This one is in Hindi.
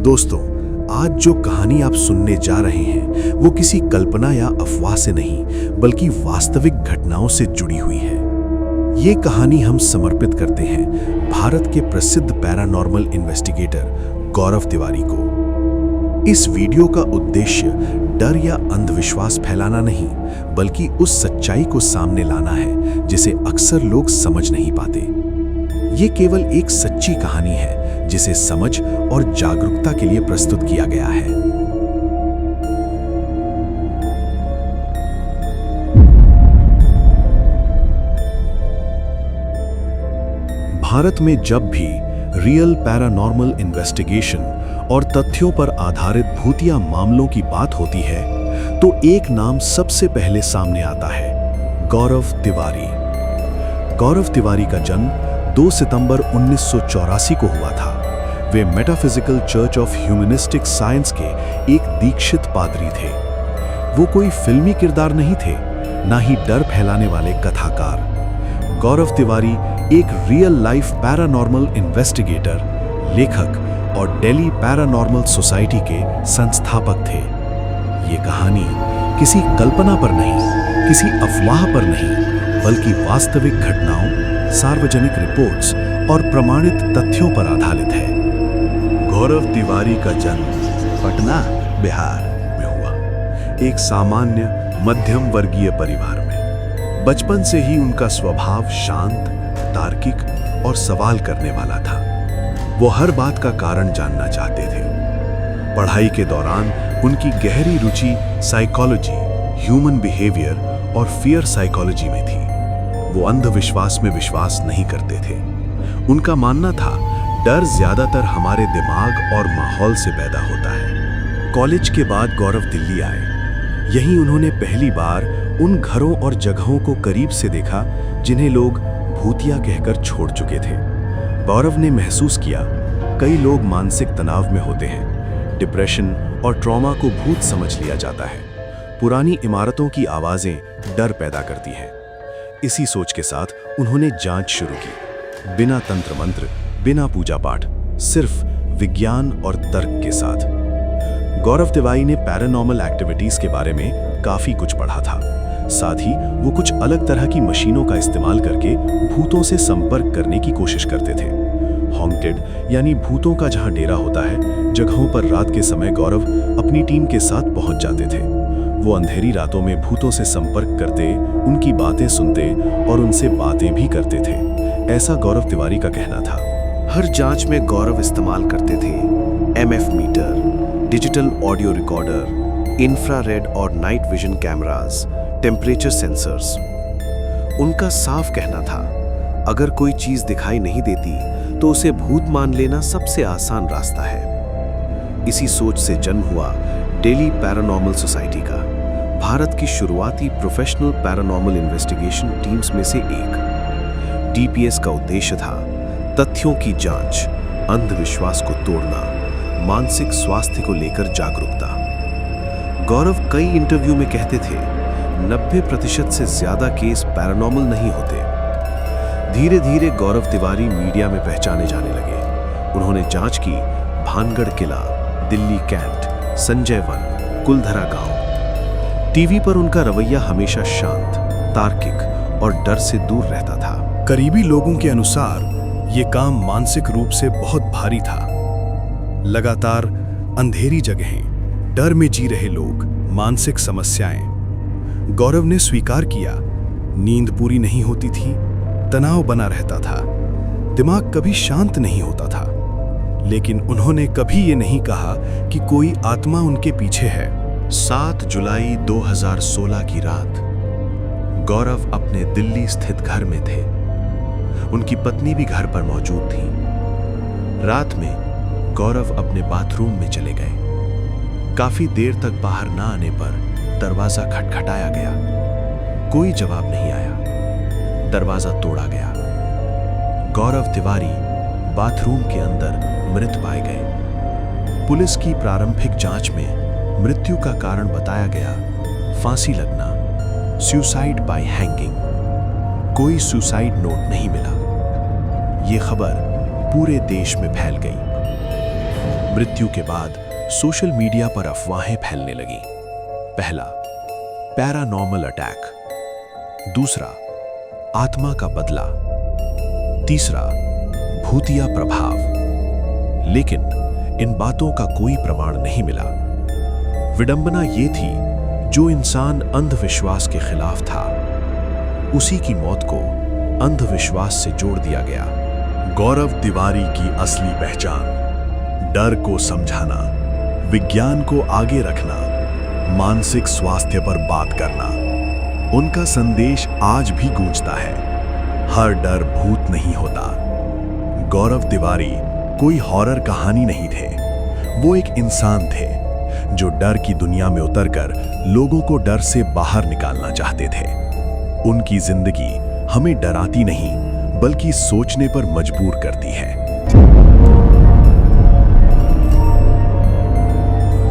दोस्तों, आज जो कहानी आप सुनने जा रहे हैं वो किसी कल्पना या अफवाह से नहीं बल्कि वास्तविक घटनाओं से जुड़ी हुई है। ये कहानी हम समर्पित करते हैं भारत के प्रसिद्ध पैरानॉर्मल इन्वेस्टिगेटर गौरव तिवारी को। इस वीडियो का उद्देश्य डर या अंधविश्वास फैलाना नहीं बल्कि उस सच्चाई को सामने लाना है जिसे अक्सर लोग समझ नहीं पाते। ये केवल एक सच्ची कहानी है जिसे समझ और जागरूकता के लिए प्रस्तुत किया गया है। भारत में जब भी रियल पैरानॉर्मल इन्वेस्टिगेशन और तथ्यों पर आधारित भूतिया मामलों की बात होती है तो एक नाम सबसे पहले सामने आता है, गौरव तिवारी। गौरव तिवारी का जन्म 2 सितंबर 1984 को हुआ था। वे metaphysical church of humanistic science के एक दीक्षित पादरी थे। वो कोई फिल्मी किरदार नहीं थे, ना ही डर फैलाने वाले कथाकार। गौरव तिवारी एक रियल लाइफ पैरानॉर्मल इन्वेस्टिगेटर, लेखक और दिल्ली पैरानॉर्मल सोसाइटी के संस्थापक थे। ये कहानी किसी कल्पना पर नहीं, किसी अफवाह पर नहीं, बल्कि वास्तविक घटनाओं, सार्वजनिक रिपोर्ट्स और प्रमाणित तथ्यों पर आधारित है। गौरव तिवारी का जन्म पटना, बिहार में हुआ, एक सामान्य मध्यम वर्गीय परिवार में। बचपन से ही उनका स्वभाव शांत, तार्किक और सवाल करने वाला था। वो हर बात का कारण जानना चाहते थे। पढ़ाई के दौरान उनकी गहरी रुचि साइकोलॉजी, ह्यूमन बिहेवियर और फियर साइकोलॉजी में थी। वो अंधविश्वास में विश्वास नहीं करते थे। उनका मानना था डर ज्यादातर हमारे दिमाग और माहौल से पैदा होता है। कॉलेज के बाद गौरव दिल्ली आए। यहीं उन्होंने पहली बार उन घरों और जगहों को करीब से देखा जिन्हें लोग भूतिया कहकर छोड़ चुके थे। गौरव ने महसूस किया कई लोग मानसिक तनाव में होते हैं। डिप्रेशन और ट्रॉमा को भूत समझ लिया जाता है। पुरानी इमारतों की आवाजें डर पैदा करती हैं। इसी सोच के साथ उन्होंने जांच शुरू की, बिना तंत्र मंत्र, बिना पूजा पाठ, सिर्फ विज्ञान और तर्क के साथ। गौरव तिवारी ने पैरानॉर्मल एक्टिविटीज के बारे में काफी कुछ पढ़ा था। साथ ही वो कुछ अलग तरह की मशीनों का इस्तेमाल करके भूतों से संपर्क करने की कोशिश करते थे। हॉन्टेड यानी भूतों का जहां डेरा होता है, जगहों पर रात के समय गौरव अपनी टीम के साथ पहुंच जाते थे। वो अंधेरी रातों में भूतों से संपर्क करते, उनकी बातें सुनते और उनसे बातें भी करते थे। ऐसा गौरव तिवारी का कहना था। हर जांच में गौरव इस्तेमाल करते थे MF meter, digital audio recorder, infrared और night vision cameras, temperature sensors. उनका साफ कहना था, अगर कोई चीज दिखाई नहीं देती तो उसे भूत मान लेना सबसे आसान रास्ता है। इसी सोच से जन्म हुआ दिल्ली पैरानॉर्मल सोसाइटी का, भारत की शुरुआती प्रोफेशनल पैरानॉर्मल इन्वेस्टिगेशन टीम्स में से एक। डीपीएस का उद्देश्य था तथ्यों की जांच, अंधविश्वास को तोड़ना, मानसिक स्वास्थ्य को लेकर जागरूकता। गौरव कई इंटरव्यू में कहते थे 90% से ज्यादा केस पैरानॉर्मल नहीं होते। धीरे धीरे गौरव तिवारी मीडिया में पहचाने जाने लगे। उन्होंने जांच की भानगढ़ किला, दिल्ली कैंट, संजय वन, कुलधरा गांव। टीवी पर उनका रवैया हमेशा शांत, तार्किक और डर से दूर रहता था। करीबी लोगों के अनुसार ये काम मानसिक रूप से बहुत भारी था। लगातार अंधेरी जगहें, डर में जी रहे लोग, मानसिक समस्याएं। गौरव ने स्वीकार किया, नींद पूरी नहीं होती थी, तनाव बना रहता था, दिमाग कभी शांत नहीं होता था। लेकिन उन्होंने कभी ये नहीं कहा कि कोई आत्मा उनके पीछे है। 7 जुलाई 2016 की रात गौरव अपने दिल्ली स्थित घर में थे। उनकी पत्नी भी घर पर मौजूद थी। रात में गौरव अपने बाथरूम में चले गए। काफी देर तक बाहर ना आने पर दरवाजा खटखटाया गया। कोई जवाब नहीं आया। दरवाजा तोड़ा गया। गौरव तिवारी बाथरूम के अंदर मृत पाए गए। पुलिस की प्रारंभिक जांच में मृत्यु का कारण बताया गया फांसी लगना, सुसाइड बाय हैंगिंग। कोई सुसाइड नोट नहीं मिला। ये खबर पूरे देश में फैल गई। मृत्यु के बाद सोशल मीडिया पर अफवाहें फैलने लगीं। पहला, पैरानॉर्मल अटैक। दूसरा, आत्मा का बदला। तीसरा, भूतिया प्रभाव। लेकिन इन बातों का कोई प्रमाण नहीं मिला। विडंबना ये थी, जो इंसान अंधविश्वास के खिलाफ था, उसी की मौत को अंधविश्वास से जोड़ दिया गया। गौरव तिवारी की असली पहचान: डर को समझाना, विज्ञान को आगे रखना, मानसिक स्वास्थ्य पर बात करना। उनका संदेश आज भी गूंजता है, हर डर भूत नहीं होता। गौरव तिवारी कोई हॉरर कहानी नहीं थे, वो एक इंसान थे जो डर की दुनिया में उतरकर लोगों को डर से बाहर निकालना चाहते थे। उनकी जिंदगी हमें डराती नहीं, बल्कि सोचने पर मजबूर करती है।